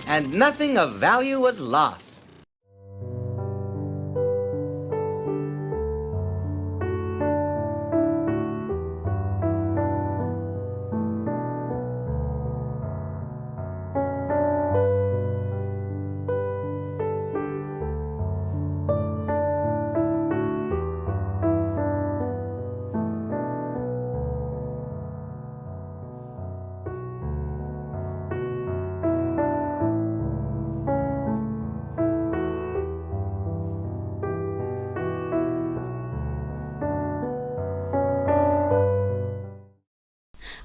and nothing of value was lost.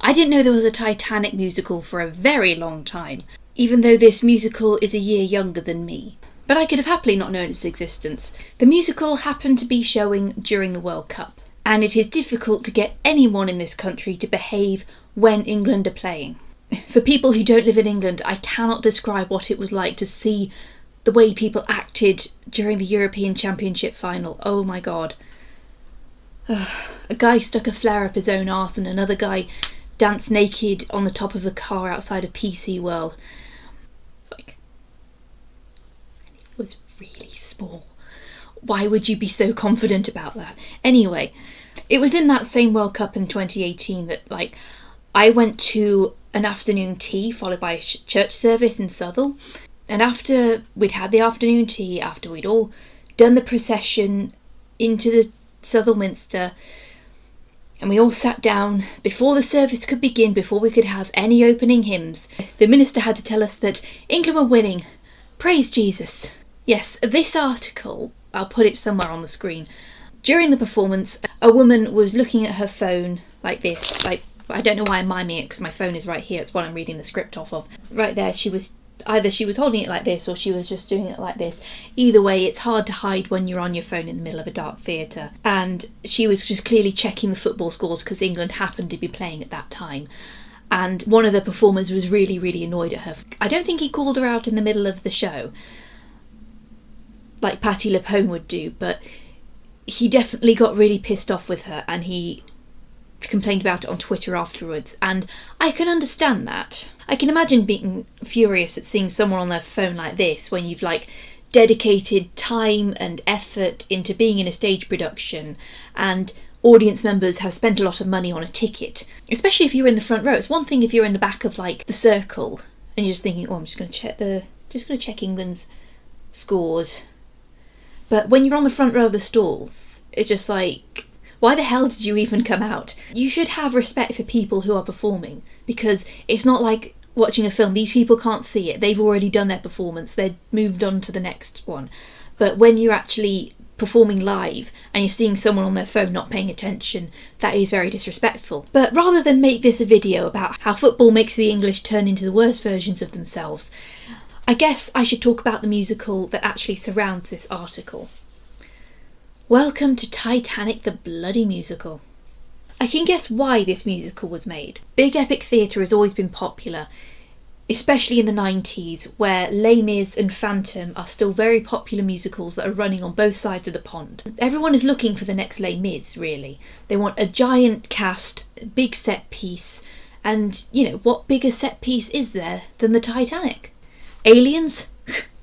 I didn't know there was a Titanic musical for a very long time, even though this musical is a year younger than me. But I could have happily not known its existence. The musical happened to be showing during the World Cup, and it is difficult to get anyone in this country to behave when England are playing. For people who don't live in England, I cannot describe what it was like to see the way people acted during the European Championship final. Oh my god. A guy stuck a flare up his own arse and another guy danced naked on the top of a car outside a PC World. It's like, it was really small. Why would you be so confident about that? Anyway, it was in that same World Cup in 2018 that I went to an afternoon tea followed by a church service in Southall, and after we'd had the afternoon tea, after we'd all done the procession into the Southall Minster, and we all sat down before the service could begin, before we could have any opening hymns, the minister had to tell us that England were winning. Praise Jesus. Yes, this article, I'll put it somewhere on the screen. During the performance, a woman was looking at her phone like this. I don't know why I'm miming it because my phone is right here. It's what I'm reading the script off of. Right there, she was holding it like this or she was just doing it like this. Either way, it's hard to hide when you're on your phone in the middle of a dark theatre. And she was just clearly checking the football scores because England happened to be playing at that time. And one of the performers was really, really annoyed at her. I don't think he called her out in the middle of the show, like Patti LuPone would do, but he definitely got really pissed off with her and he complained about it on Twitter afterwards, and I can understand that. I can imagine being furious at seeing someone on their phone like this when you've dedicated time and effort into being in a stage production and audience members have spent a lot of money on a ticket, especially if you're in the front row. It's one thing if you're in the back of the circle and you're just thinking, oh, I'm just going to check England's scores, but when you're on the front row of the stalls, it's just like, why the hell did you even come out? You should have respect for people who are performing, because it's not like watching a film. These people can't see it. They've already done their performance. They've moved on to the next one. But when you're actually performing live and you're seeing someone on their phone not paying attention, that is very disrespectful. But rather than make this a video about how football makes the English turn into the worst versions of themselves, I guess I should talk about the musical that actually surrounds this article. Welcome to Titanic the Bloody Musical. I can guess why this musical was made. Big epic theatre has always been popular, especially in the 90s, where Les Mis and Phantom are still very popular musicals that are running on both sides of the pond. Everyone is looking for the next Les Mis, really. They want a giant cast, a big set piece, and, what bigger set piece is there than the Titanic? Aliens?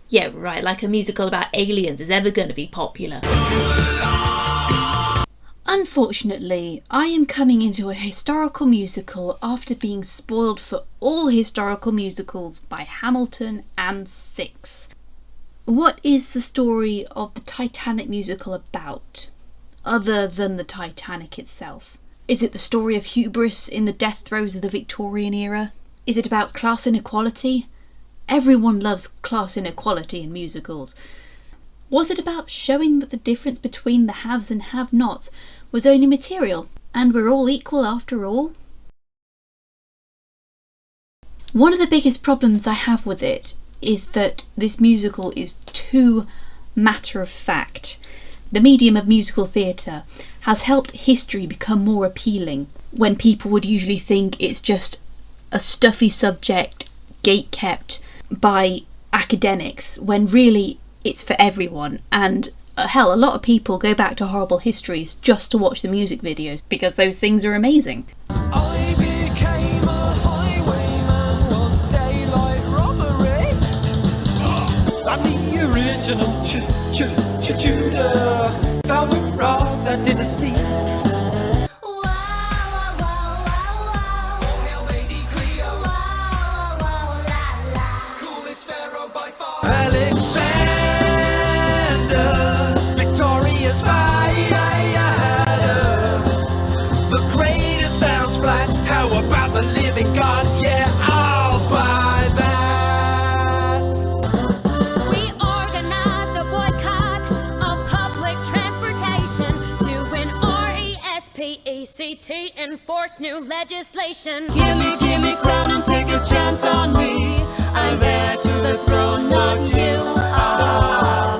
Yeah, right, like a musical about aliens is ever going to be popular. Unfortunately, I am coming into a historical musical after being spoiled for all historical musicals by Hamilton and Six. What is the story of the Titanic musical about, other than the Titanic itself? Is it the story of hubris in the death throes of the Victorian era? Is it about class inequality? Everyone loves class inequality in musicals. Was it about showing that the difference between the haves and have-nots was only material, and we're all equal after all? One of the biggest problems I have with it is that this musical is too matter-of-fact. The medium of musical theatre has helped history become more appealing, when people would usually think it's just a stuffy subject, gate-kept by academics, when really it's for everyone. And hell, a lot of people go back to horrible histories just to watch the music videos because those things are amazing. I became a highwayman, was daylight robbery. original Tudor founder of that dynasty. Alexander, victorious fighter. The greatest sounds flat. How about the living God? Yeah, I'll buy that. We organized a boycott of public transportation to an RESPECT enforce new legislation. Gimme crown and take a chance on me. I'm heir to the throne, not you.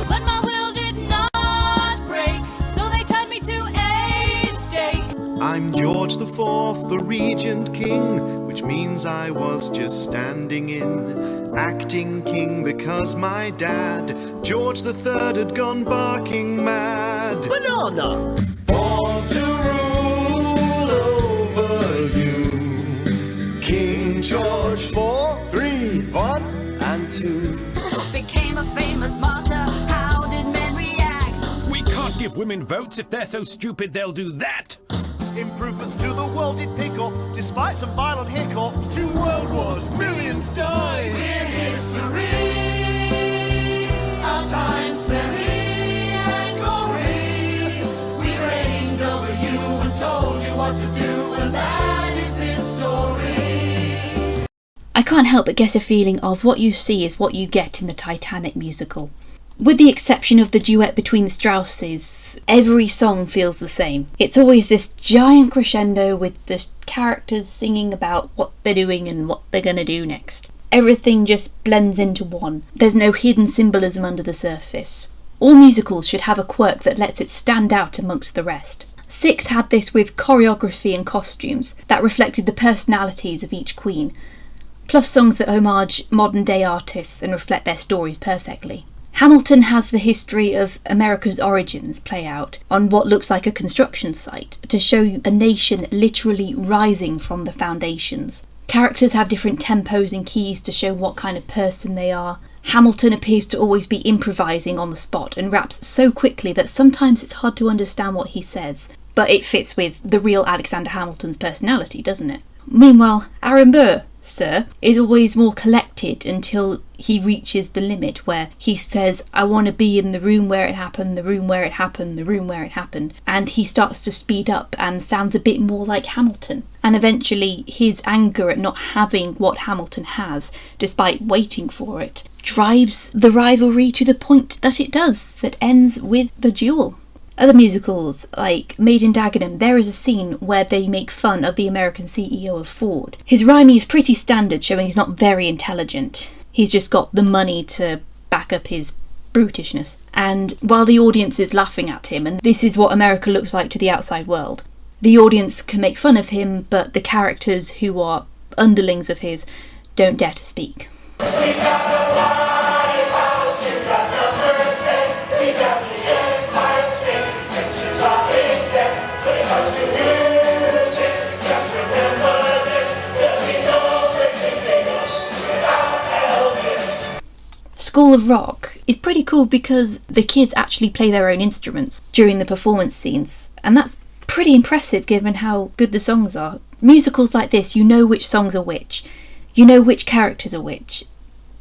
But my will did not break, so they tied me to a stake. I'm George the Fourth, the Regent King, which means I was just standing in, acting king because my dad, George the Third, had gone barking mad. Banana. Born to rule over you, King George. 4, 3, 1, and 2. Became a famous martyr. How did men react? We can't give women votes. If they're so stupid, they'll do that. Improvements to the world did pick up, despite some violent hiccups. 2 world wars, millions died. We're history. Our time's merry and glory. We reigned over you and told you what to do, and that is this story. I can't help but get a feeling of what you see is what you get in the Titanic musical. With the exception of the duet between the Strausses, every song feels the same. It's always this giant crescendo with the characters singing about what they're doing and what they're gonna do next. Everything just blends into one. There's no hidden symbolism under the surface. All musicals should have a quirk that lets it stand out amongst the rest. Six had this with choreography and costumes that reflected the personalities of each queen, plus songs that homage modern day artists and reflect their stories perfectly. Hamilton has the history of America's origins play out on what looks like a construction site to show you a nation literally rising from the foundations. Characters have different tempos and keys to show what kind of person they are. Hamilton appears to always be improvising on the spot and raps so quickly that sometimes it's hard to understand what he says, but it fits with the real Alexander Hamilton's personality, doesn't it? Meanwhile, RAMIN, sir, is always more collected until he reaches the limit where he says, I want to be in the room where it happened, the room where it happened, the room where it happened, and he starts to speed up and sounds a bit more like Hamilton. And eventually his anger at not having what Hamilton has, despite waiting for it, drives the rivalry to the point that it does, that ends with the duel. Other musicals, like Made in Dagenham, there is a scene where they make fun of the American CEO of Ford. His rhyming is pretty standard, showing he's not very intelligent. He's just got the money to back up his brutishness. And while the audience is laughing at him, and this is what America looks like to the outside world, the audience can make fun of him, but the characters who are underlings of his don't dare to speak. We got the White House, you got number 10, we got the Empire State, pictures are in there, putting us to music. Just remember this, there'll be no breaking English without Elvis. School of Rock is pretty cool because the kids actually play their own instruments during the performance scenes, and that's pretty impressive given how good the songs are. Musicals like this, you know which songs are which, you know which characters are which,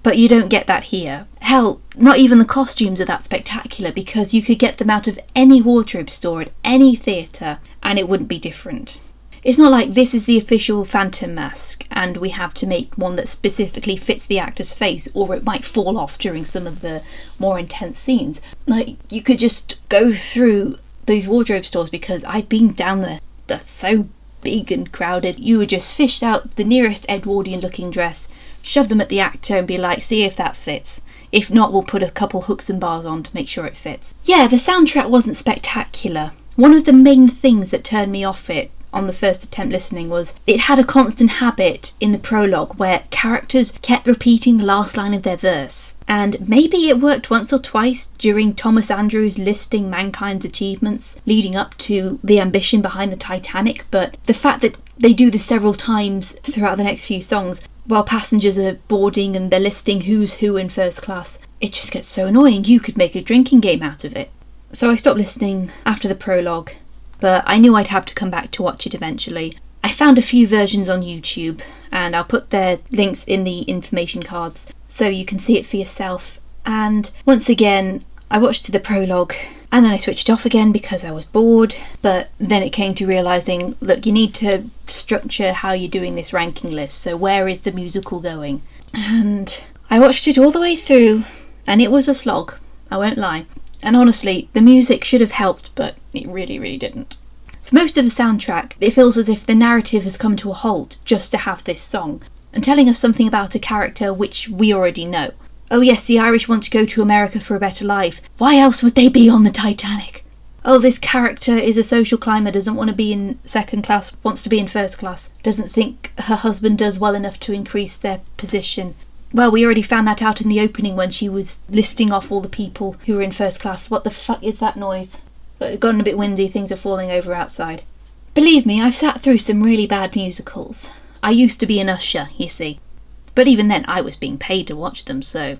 but you don't get that here. Hell, not even the costumes are that spectacular because you could get them out of any wardrobe store at any theatre and it wouldn't be different. It's not like this is the official Phantom mask and we have to make one that specifically fits the actor's face or it might fall off during some of the more intense scenes. Like, you could just go through those wardrobe stores because I've been down there. That's so big and crowded. You would just fish out the nearest Edwardian looking dress, shove them at the actor and be like, see if that fits. If not, we'll put a couple hooks and bars on to make sure it fits. Yeah, the soundtrack wasn't spectacular. One of the main things that turned me off it on the first attempt listening was it had a constant habit in the prologue where characters kept repeating the last line of their verse. And maybe it worked once or twice during Thomas Andrews listing mankind's achievements leading up to the ambition behind the Titanic, but the fact that they do this several times throughout the next few songs while passengers are boarding and they're listing who's who in first class. It just gets so annoying. You could make a drinking game out of it. So I stopped listening after the prologue, but I knew I'd have to come back to watch it eventually. I found a few versions on YouTube, and I'll put their links in the information cards so you can see it for yourself. And once again, I watched to the prologue and then I switched it off again because I was bored, but then it came to realising, look, you need to structure how you're doing this ranking list, so where is the musical going? And I watched it all the way through, and it was a slog, I won't lie. And honestly, the music should have helped, but it really didn't. For most of the soundtrack, it feels as if the narrative has come to a halt just to have this song, and telling us something about a character which we already know. Oh yes, the Irish want to go to America for a better life. Why else would they be on the Titanic? Oh, this character is a social climber, doesn't want to be in second class, wants to be in first class, doesn't think her husband does well enough to increase their position. Well, we already found that out in the opening when she was listing off all the people who were in first class. What the fuck is that noise? It's gotten a bit windy, things are falling over outside. Believe me, I've sat through some really bad musicals. I used to be an usher, you see. But even then, I was being paid to watch them, so...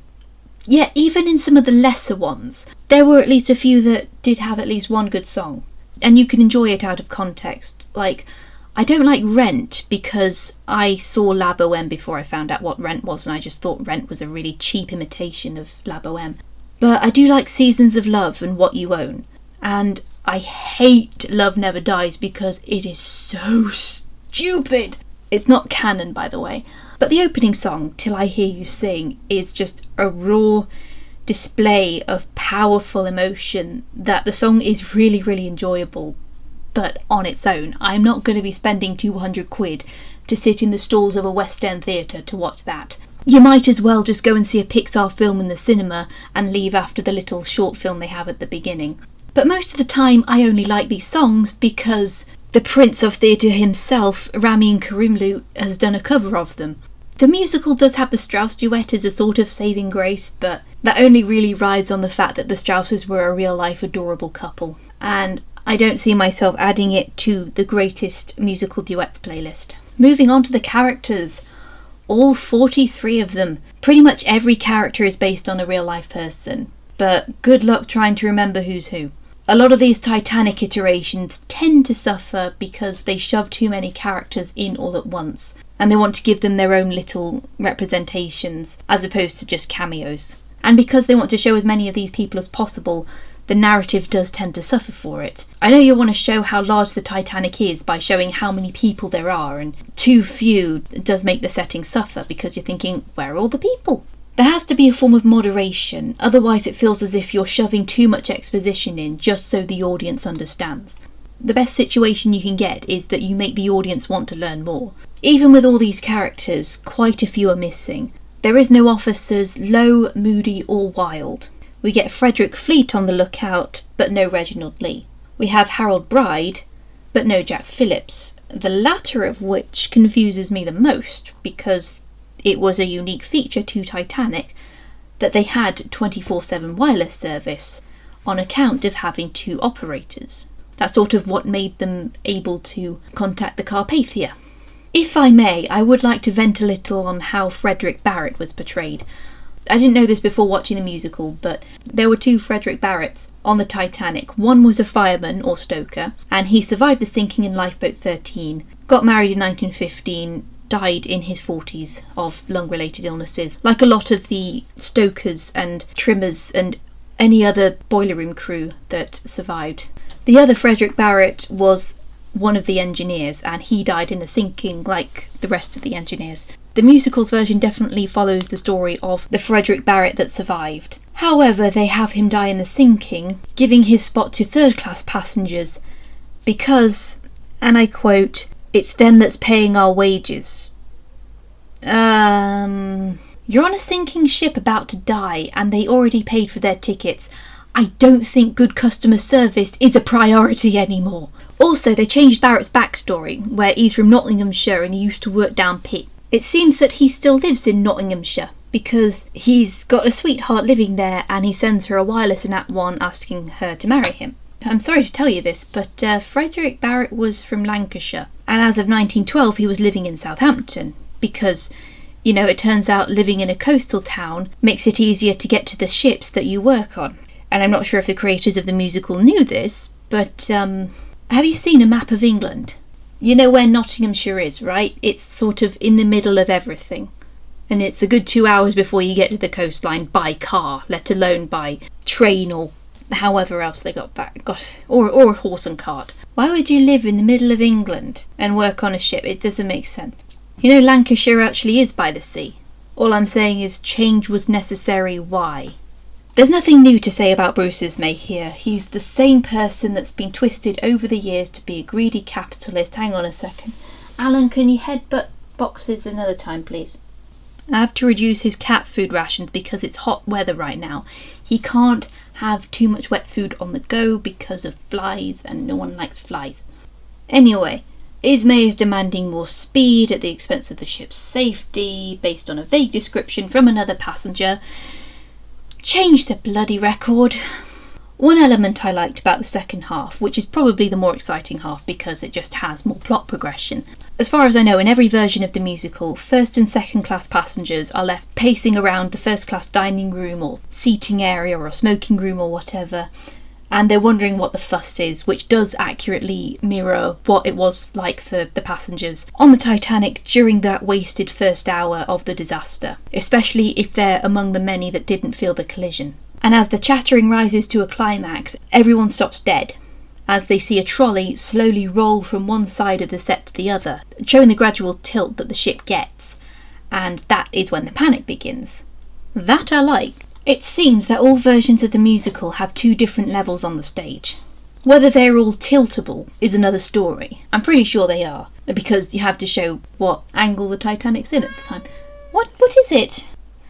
Yet, even in some of the lesser ones, there were at least a few that did have at least one good song. And you can enjoy it out of context. Like, I don't like Rent because I saw La Boheme before I found out what Rent was, and I just thought Rent was a really cheap imitation of La Boheme. But I do like Seasons of Love and What You Own. And I hate Love Never Dies because it is so stupid. It's not canon, by the way. But the opening song, Till I Hear You Sing, is just a raw display of powerful emotion that the song is really enjoyable. But on its own, I'm not going to be spending 200 quid to sit in the stalls of a West End theatre to watch that. You might as well just go and see a Pixar film in the cinema and leave after the little short film they have at the beginning. But most of the time I only like these songs because the Prince of Theatre himself, RAMIN KARIMLOO, has done a cover of them. The musical does have the Strauss duet as a sort of saving grace, but that only really rides on the fact that the Strausses were a real-life adorable couple, and I don't see myself adding it to the greatest musical duets playlist. Moving on to the characters. All 43 of them. Pretty much every character is based on a real-life person, but good luck trying to remember who's who. A lot of these Titanic iterations tend to suffer because they shove too many characters in all at once, and they want to give them their own little representations, as opposed to just cameos. And because they want to show as many of these people as possible, the narrative does tend to suffer for it. I know you want to show how large the Titanic is by showing how many people there are, and too few does make the setting suffer because you're thinking, where are all the people? There has to be a form of moderation, otherwise it feels as if you're shoving too much exposition in just so the audience understands. The best situation you can get is that you make the audience want to learn more. Even with all these characters, quite a few are missing. There is no officers low, moody or wild. We get Frederick Fleet on the lookout, but no Reginald Lee. We have Harold Bride, but no Jack Phillips, the latter of which confuses me the most because it was a unique feature to Titanic that they had 24/7 wireless service on account of having two operators. That's sort of what made them able to contact the Carpathia. If I may, I would like to vent a little on how Frederick Barrett was portrayed. I didn't know this before watching the musical, but there were two Frederick Barretts on the Titanic. One was a fireman or stoker, and he survived the sinking in Lifeboat 13, got married in 1915, died in his 40s of lung-related illnesses, like a lot of the stokers and trimmers and any other boiler room crew that survived. The other Frederick Barrett was one of the engineers, and he died in the sinking like the rest of the engineers. The musical's version definitely follows the story of the Frederick Barrett that survived. However, they have him die in the sinking, giving his spot to third-class passengers because, and I quote, "It's them that's paying our wages." You're on a sinking ship about to die and they already paid for their tickets. I don't think good customer service is a priority anymore. Also, they changed Barrett's backstory, where he's from Nottinghamshire and he used to work down pit. It seems that he still lives in Nottinghamshire because he's got a sweetheart living there and he sends her a wireless in Act 1 asking her to marry him. I'm sorry to tell you this, but Frederick Barrett was from Lancashire, And as of 1912 he was living in Southampton, because, you know, it turns out living in a coastal town makes it easier to get to the ships that you work on. And I'm not sure if the creators of the musical knew this, but have you seen a map of England? You know where Nottinghamshire is, right? It's sort of in the middle of everything. And it's a good 2 hours before you get to the coastline by car, let alone by train or however else they got back. Or horse and cart. Why would you live in the middle of England and work on a ship? It doesn't make sense. You know, Lancashire actually is by the sea. All I'm saying is change was necessary. Why? There's nothing new to say about Bruce Ismay here. He's the same person that's been twisted over the years to be a greedy capitalist. Hang on a second. Alan, can you headbutt boxes another time, please? I have to reduce his cat food rations because it's hot weather right now. He can't have too much wet food on the go because of flies, and no one likes flies. Anyway, Ismay is demanding more speed at the expense of the ship's safety, based on a vague description from another passenger. Change the bloody record. One element I liked about the second half, which is probably the more exciting half because it just has more plot progression. As far as I know, in every version of the musical, first and second class passengers are left pacing around the first class dining room or seating area or smoking room or whatever, and they're wondering what the fuss is, which does accurately mirror what it was like for the passengers on the Titanic during that wasted first hour of the disaster, especially if they're among the many that didn't feel the collision. And as the chattering rises to a climax, everyone stops dead, as they see a trolley slowly roll from one side of the set to the other, showing the gradual tilt that the ship gets, and that is when the panic begins. That I like. It seems that all versions of the musical have two different levels on the stage. Whether they're all tiltable is another story. I'm pretty sure they are, because you have to show what angle the Titanic's in at the time. What is it?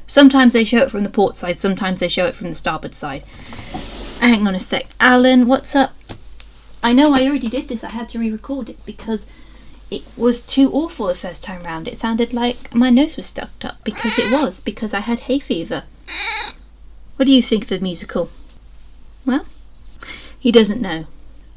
Sometimes they show it from the port side, sometimes they show it from the starboard side. Hang on a sec. Alan, what's up? I know I already did this, I had to re-record it because it was too awful the first time round. It sounded like my nose was stuck up, because I had hay fever. What do you think of the musical? Well, he doesn't know.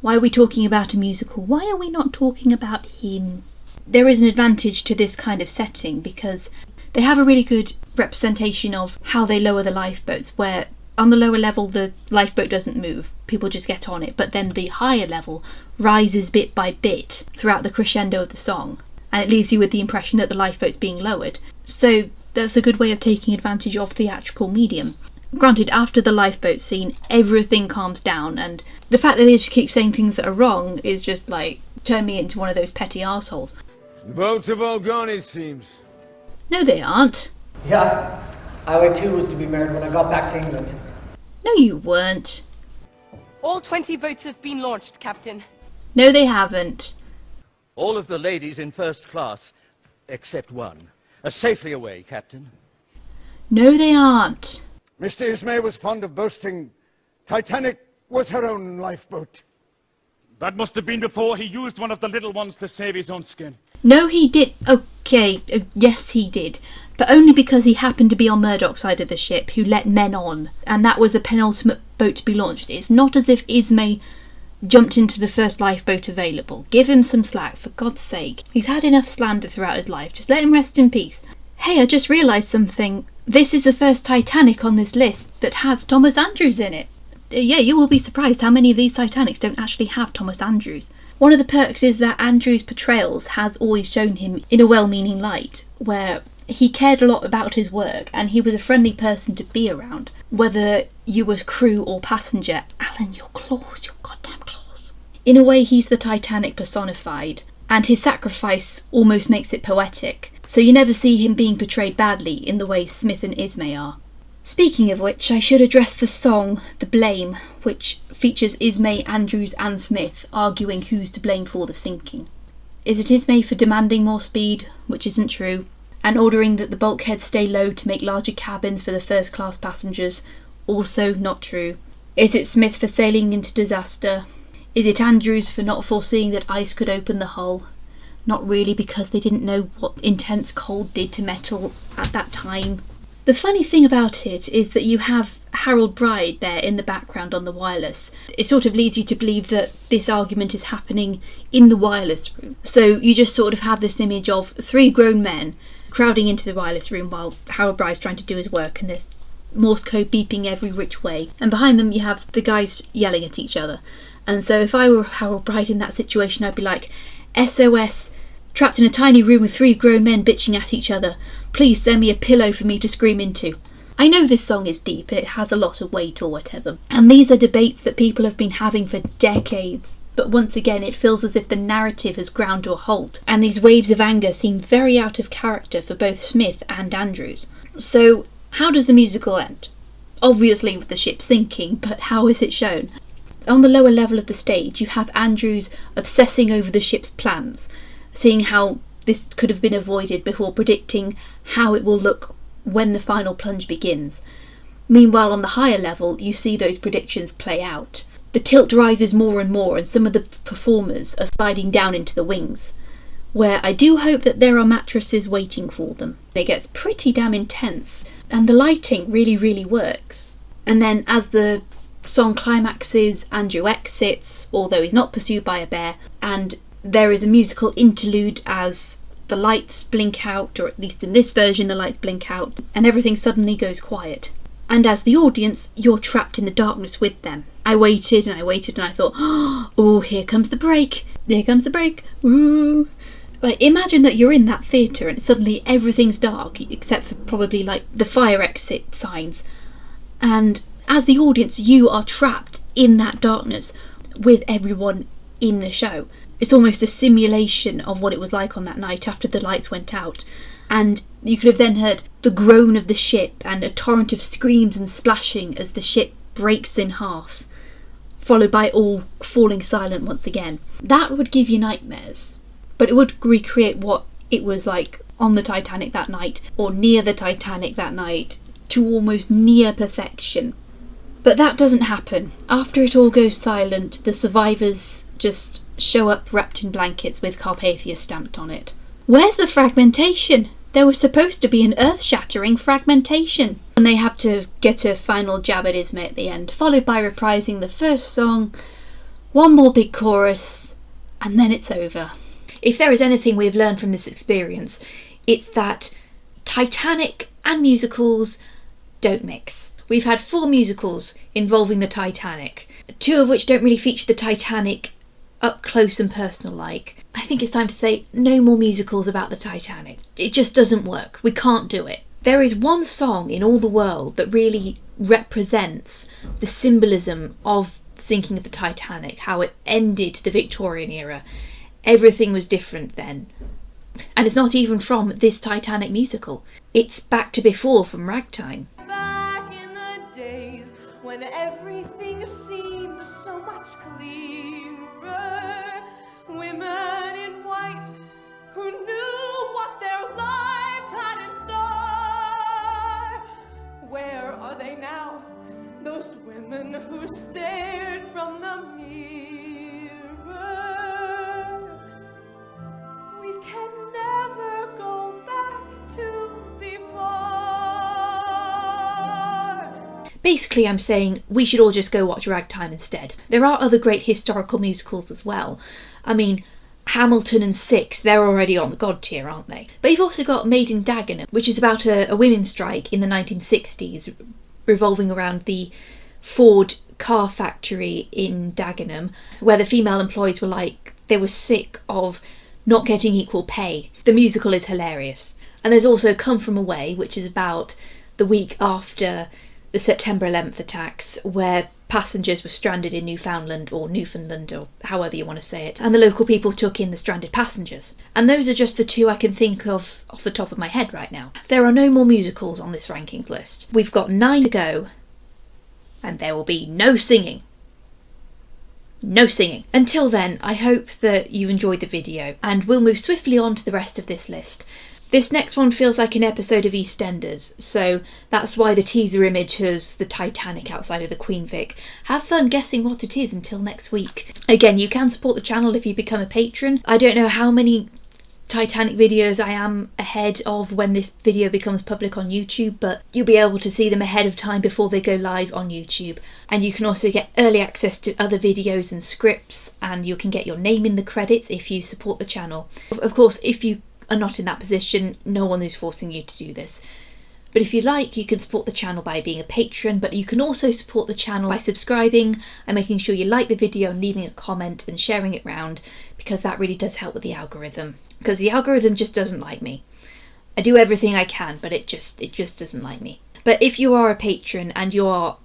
Why are we talking about a musical? Why are we not talking about him? There is an advantage to this kind of setting because they have a really good representation of how they lower the lifeboats, where on the lower level the lifeboat doesn't move, people just get on it, but then the higher level rises bit by bit throughout the crescendo of the song, and it leaves you with the impression that the lifeboat's being lowered. So that's a good way of taking advantage of theatrical medium. Granted, after the lifeboat scene, everything calms down, and the fact that they just keep saying things that are wrong is just like, turn me into one of those petty arseholes. The boats have all gone, it seems. No, they aren't. Yeah, I too was to be married when I got back to England. No, you weren't. All 20 boats have been launched, Captain. No, they haven't. All of the ladies in first class, except one, are safely away, Captain. No, they aren't. Mr. Ismay was fond of boasting Titanic was her own lifeboat. That must have been before he used one of the little ones to save his own skin. No, he did. Okay, yes, he did. But only because he happened to be on Murdoch's side of the ship, who let men on, and that was the penultimate boat to be launched. It's not as if Ismay jumped into the first lifeboat available. Give him some slack, for God's sake. He's had enough slander throughout his life. Just let him rest in peace. Hey, I just realised something. This is the first Titanic on this list that has Thomas Andrews in it. Yeah, you will be surprised how many of these Titanics don't actually have Thomas Andrews. One of the perks is that Andrews' portrayals has always shown him in a well-meaning light, where he cared a lot about his work and he was a friendly person to be around, whether you were crew or passenger. Alan, your claws, your goddamn claws. In a way, he's the Titanic personified, and his sacrifice almost makes it poetic, so you never see him being portrayed badly in the way Smith and Ismay are. Speaking of which, I should address the song The Blame, which features Ismay, Andrews and Smith arguing who's to blame for the sinking. Is it Ismay for demanding more speed, which isn't true, and ordering that the bulkheads stay low to make larger cabins for the first class passengers? Also not true. Is it Smith for sailing into disaster? Is it Andrews for not foreseeing that ice could open the hull? Not really, because they didn't know what intense cold did to metal at that time. The funny thing about it is that you have Harold Bride there in the background on the wireless. It sort of leads you to believe that this argument is happening in the wireless room. So you just sort of have this image of 3 grown men crowding into the wireless room while Harold Bride's trying to do his work, and there's Morse code beeping every which way. And behind them you have the guys yelling at each other. And so if I were Harold Bride in that situation, I'd be like, SOS, trapped in a tiny room with 3 grown men bitching at each other. Please send me a pillow for me to scream into. I know this song is deep and it has a lot of weight or whatever, and these are debates that people have been having for decades, but once again it feels as if the narrative has ground to a halt, and these waves of anger seem very out of character for both Smith and Andrews. So how does the musical end? Obviously with the ship sinking, but how is it shown? On the lower level of the stage you have Andrews obsessing over the ship's plans, seeing how this could have been avoided before predicting how it will look when the final plunge begins. Meanwhile, on the higher level, you see those predictions play out. The tilt rises more and more, and some of the performers are sliding down into the wings, where I do hope that there are mattresses waiting for them. It gets pretty damn intense, and the lighting really works. And then as the song climaxes, Andrew exits, although he's not pursued by a bear, and there is a musical interlude as the lights blink out, or at least in this version the lights blink out, and everything suddenly goes quiet. And as the audience, you're trapped in the darkness with them. I waited and I thought, oh, here comes the break. Here comes the break. Ooh. Like, imagine that you're in that theatre and suddenly everything's dark, except for probably like the fire exit signs. And as the audience, you are trapped in that darkness with everyone in the show. It's almost a simulation of what it was like on that night after the lights went out. And you could have then heard the groan of the ship and a torrent of screams and splashing as the ship breaks in half, followed by all falling silent once again. That would give you nightmares, but it would recreate what it was like on the Titanic that night, or near the Titanic that night, to almost near perfection. But that doesn't happen. After it all goes silent, the survivors just show up wrapped in blankets with Carpathia stamped on it. Where's the fragmentation? There was supposed to be an earth-shattering fragmentation. And they have to get a final jab at Ismay at the end, followed by reprising the first song, one more big chorus, and then it's over. If there is anything we've learned from this experience, it's that Titanic and musicals don't mix. We've had 4 musicals involving the Titanic, 2 of which don't really feature the Titanic up close and personal like. I think it's time to say no more musicals about the Titanic. It just doesn't work. We can't do it. There is one song in all the world that really represents the symbolism of the sinking of the Titanic, how it ended the Victorian era. Everything was different then. And it's not even from this Titanic musical. It's Back to Before from Ragtime. Back in the days when everything seemed so much clearer, women in white who knew what their lives had in store. Where are they now? Those women who stared from the mirror. We can never go back to before. Basically, I'm saying we should all just go watch Ragtime instead. There are other great historical musicals as well. I mean, Hamilton and Six, they're already on the god tier, aren't they? But you've also got Made in Dagenham, which is about a women's strike in the 1960s, revolving around the Ford car factory in Dagenham, where the female employees were like, they were sick of not getting equal pay. The musical is hilarious. And there's also Come From Away, which is about the week after the September 11th attacks, where passengers were stranded in Newfoundland, or however you want to say it, and the local people took in the stranded passengers. And those are just the 2 I can think of off the top of my head right now. There are no more musicals on this rankings list. We've got 9 to go, and there will be no singing. No singing. Until then, I hope that you enjoyed the video, and we'll move swiftly on to the rest of this list. This next one feels like an episode of EastEnders, so that's why the teaser image has the Titanic outside of the Queen Vic. Have fun guessing what it is until next week. Again, you can support the channel if you become a patron. I don't know how many Titanic videos I am ahead of when this video becomes public on YouTube, but you'll be able to see them ahead of time before they go live on YouTube. And you can also get early access to other videos and scripts, and you can get your name in the credits if you support the channel. Of course, if you are not in that position, no one is forcing you to do this. But if you like, you can support the channel by being a patron, but you can also support the channel by subscribing and making sure you like the video and leaving a comment and sharing it round, because that really does help with the algorithm. Because the algorithm just doesn't like me. I do everything I can, but it just doesn't like me. But if you are a patron and you are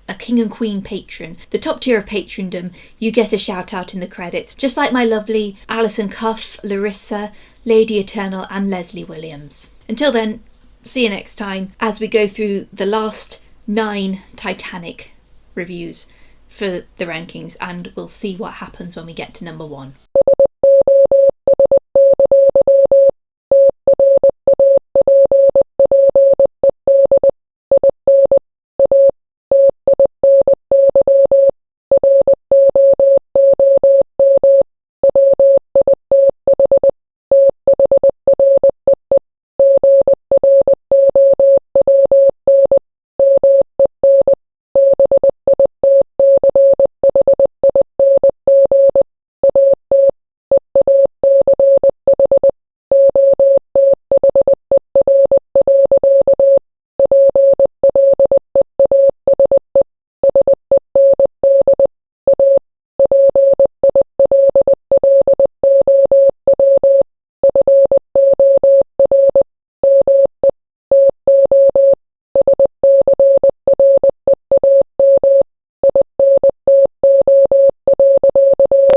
a king and queen patron, the top tier of patrondom, you get a shout out in the credits, just like my lovely Alison Cuff, Larissa, Lady Eternal and Leslie Williams. Until then, see you next time as we go through the last 9 Titanic reviews for the rankings, and we'll see what happens when we get to number 1.